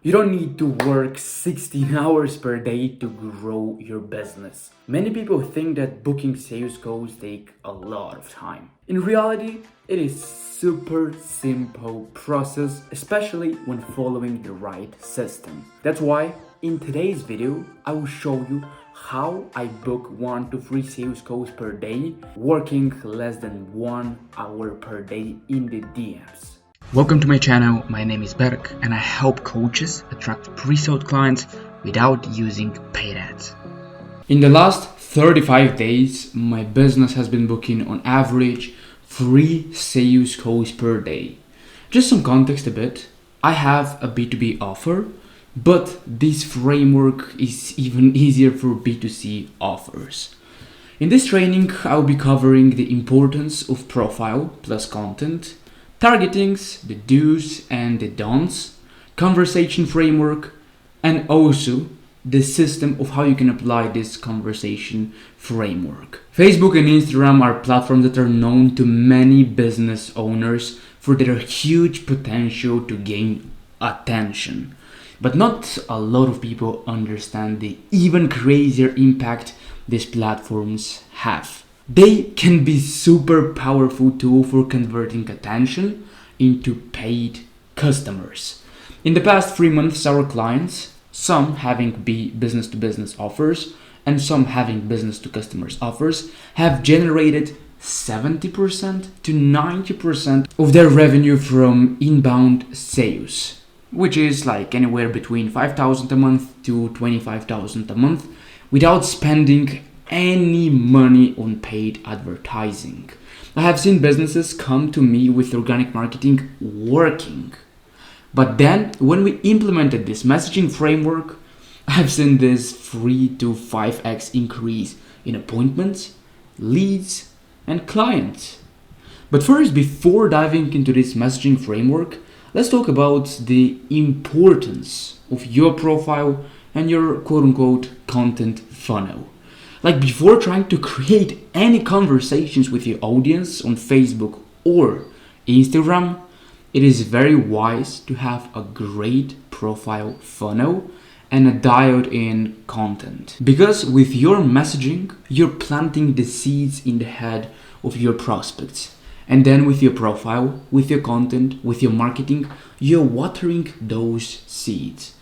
You don't need to work 16 hours per day to grow your business. Many people think that booking sales calls take a lot of time. In reality, it is super simple process, especially when following the right system. That's why in today's video, I will show you how I book 1 to 3 sales calls per day, working less than 1 hour per day in the DMs. Welcome to my channel. My name is Berk and I help coaches attract pre-sold clients without using paid ads. In the last 35 days, my business has been booking on average 3 sales calls per day. Just some context a bit, I have a B2B offer, but this framework is even easier for B2C offers. In this training, I'll be covering the importance of profile plus content, targetings, the do's and the don'ts, conversation framework, and also the system of how you can apply this conversation framework. Facebook and Instagram are platforms that are known to many business owners for their huge potential to gain attention. But not a lot of people understand the even crazier impact these platforms have. They can be super powerful tool for converting attention into paid customers. In the past 3 months, our clients, some having business to business offers and some having business to customers offers, have generated 70% to 90% of their revenue from inbound sales, which is like anywhere between 5,000 a month to 25,000 a month without spending any money on paid advertising. I have seen businesses come to me with organic marketing working. But then when we implemented this messaging framework, I've seen this 3 to 5x increase in appointments, leads, and clients. But first, before diving into this messaging framework, let's talk about the importance of your profile and your quote-unquote content funnel. Like before trying to create any conversations with your audience on Facebook or Instagram, it is very wise to have a great profile funnel and a dialed in content. Because with your messaging, you're planting the seeds in the head of your prospects. And then with your profile, with your content, with your marketing, you're watering those seeds.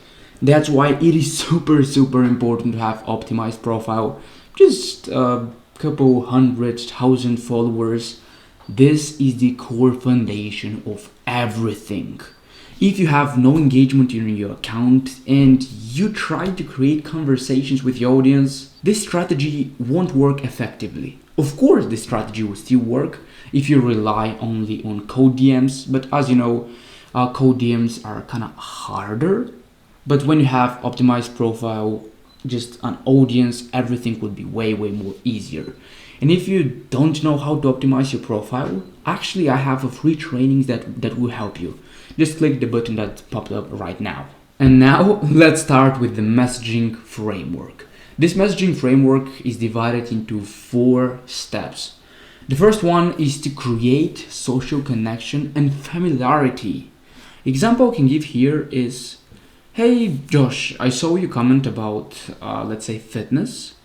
That's why it is super important to have optimized profile. Just a couple 100,000 followers. This is the core foundation of everything. If you have no engagement in your account and you try to create conversations with your audience, this strategy won't work effectively. Of course, this strategy will still work if you rely only on cold DMs, but as you know, cold DMs are kind of harder. But when you have optimized profile, just an audience, everything would be way more easier. And if you don't know how to optimize your profile, actually I have a free trainings that will help you. Just click the button that popped up right now. And now let's start with the messaging framework. This messaging framework is divided into 4 steps. The first one is to create social connection and familiarity. Example I can give here is, hey Josh, I saw you comment about, let's say fitness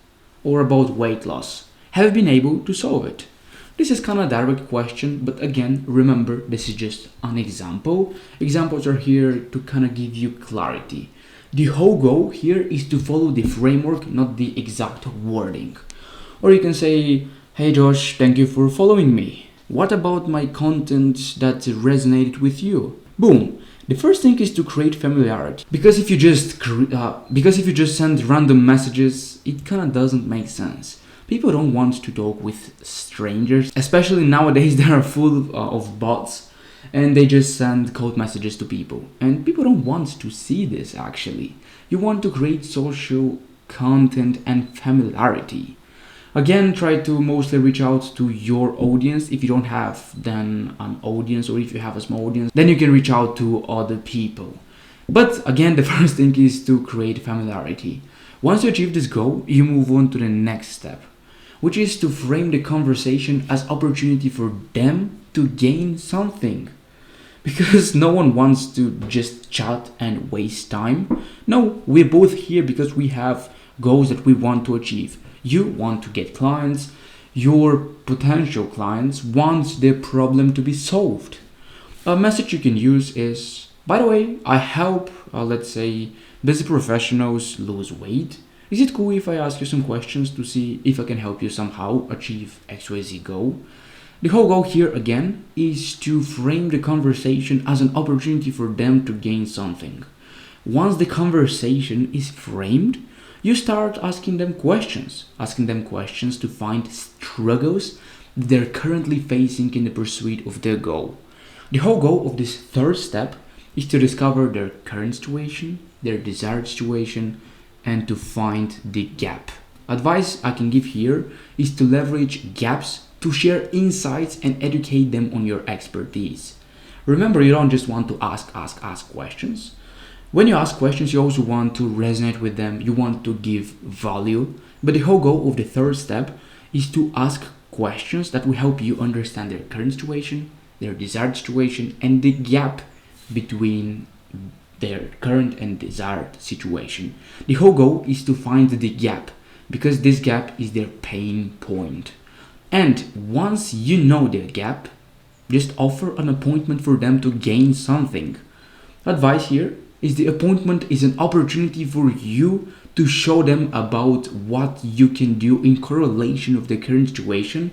or about weight loss. Have you been able to solve it? This is kind of a direct question, but again, remember, this is just an example. Examples are here to kind of give you clarity. The whole goal here is to follow the framework, not the exact wording. Or you can say, hey Josh, thank you for following me. What about my content that resonated with you? Boom. The first thing is to create familiarity, because if you just send random messages, it kind of doesn't make sense. People don't want to talk with strangers, especially nowadays. They are full of bots and they just send cold messages to people, and people don't want to see this. Actually, you want to create social content and familiarity. Again, try to mostly reach out to your audience. If you don't have then an audience, or if you have a small audience, then you can reach out to other people. But again, the first thing is to create familiarity. Once you achieve this goal, you move on to the next step, which is to frame the conversation as opportunity for them to gain something. because no one wants to just chat and waste time. No, we're both here because we have goals that we want to achieve. You want to get clients, your potential clients want their problem to be solved. A message you can use is, by the way, I help, let's say, busy professionals lose weight. Is it cool if I ask you some questions to see if I can help you somehow achieve XYZ goal? The whole goal here again is to frame the conversation as an opportunity for them to gain something. Once the conversation is framed, you start asking them questions to find struggles they're currently facing in the pursuit of their goal. The whole goal of this third step is to discover their current situation, their desired situation, and to find the gap. Advice I can give here is to leverage gaps to share insights and educate them on your expertise. Remember, you don't just want to ask questions. When you ask questions, you also want to resonate with them, you want to give value. But the whole goal of the third step is to ask questions that will help you understand their current situation, their desired situation, and the gap between their current and desired situation. The whole goal is to find the gap because this gap is their pain point. And once you know their gap, just offer an appointment for them to gain something. Advice here is the appointment is an opportunity for you to show them about what you can do in correlation of their current situation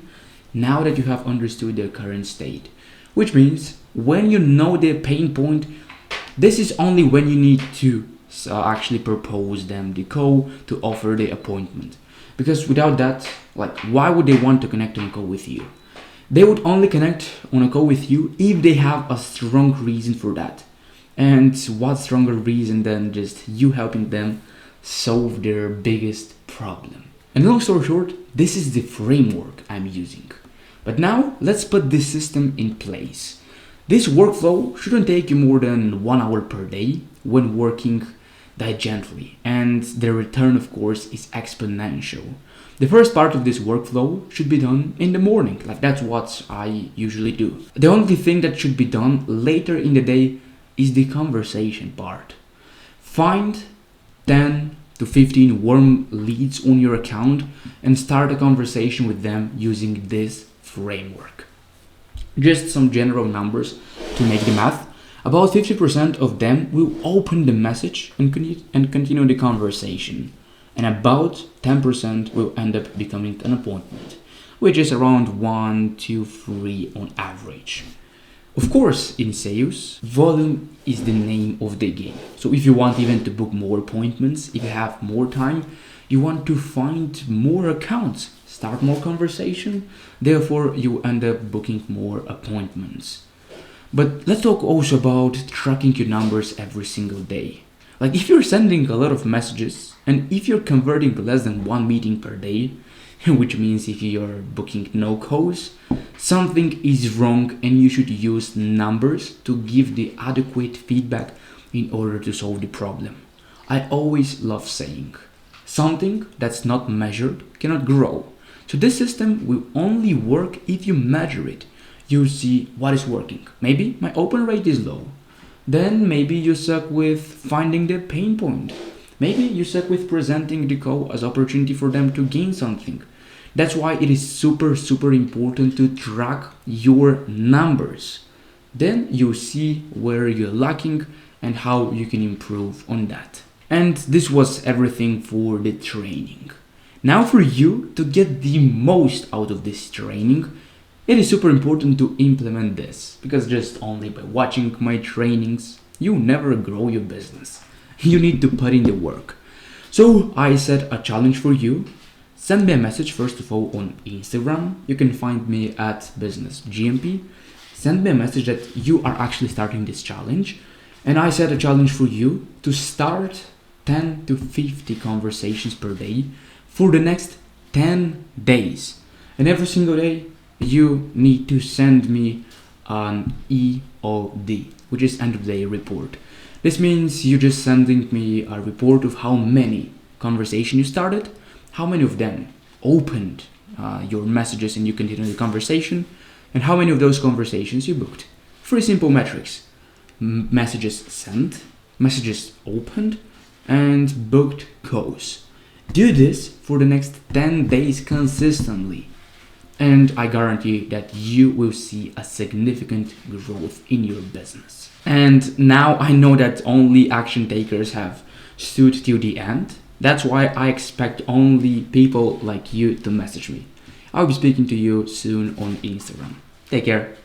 now that you have understood their current state. Which means when you know their pain point, this is only when you need to actually propose them the call to offer the appointment. Because without that, why would they want to connect on a call with you? They would only connect on a call with you if they have a strong reason for that. And what stronger reason than just you helping them solve their biggest problem? And long story short, this is the framework I'm using. But now let's put this system in place. This workflow shouldn't take you more than 1 hour per day when working diligently, and the return, of course, is exponential. The first part of this workflow should be done in the morning, that's what I usually do. The only thing that should be done later in the day is the conversation part. Find 10 to 15 warm leads on your account and start a conversation with them using this framework. Just some general numbers to make the math. About 50% of them will open the message and continue the conversation. And about 10% will end up becoming an appointment, which is around 1 to 3 on average. Of course, in sales, volume is the name of the game. So if you want even to book more appointments, if you have more time, you want to find more accounts, start more conversation, therefore you end up booking more appointments. But let's talk also about tracking your numbers every single day. If you're sending a lot of messages and if you're converting less than 1 meeting per day, which means if you're booking no calls, something is wrong and you should use numbers to give the adequate feedback in order to solve the problem. I always love saying, something that's not measured cannot grow. So this system will only work if you measure it. You see what is working. Maybe my open rate is low. Then maybe you suck with finding the pain point. Maybe you suck with presenting the call as opportunity for them to gain something. That's why it is super important to track your numbers. Then you see where you're lacking and how you can improve on that. And this was everything for the training. Now for you to get the most out of this training, it is super important to implement this, because just only by watching my trainings, you never grow your business. You need to put in the work. So I set a challenge for you. Send me a message first of all on Instagram. You can find me at businessgmp. Send me a message that you are actually starting this challenge. And I set a challenge for you to start 10 to 50 conversations per day for the next 10 days. And every single day, you need to send me an EOD, which is end of day report. This means you're just sending me a report of how many conversations you started, how many of them opened your messages and you continue the conversation, and how many of those conversations you booked. Three simple metrics: messages sent, messages opened, and booked calls. Do this for the next 10 days consistently, and I guarantee that you will see a significant growth in your business. And now I know that only action takers have stood till the end. That's why I expect only people like you to message me. I'll be speaking to you soon on Instagram. Take care.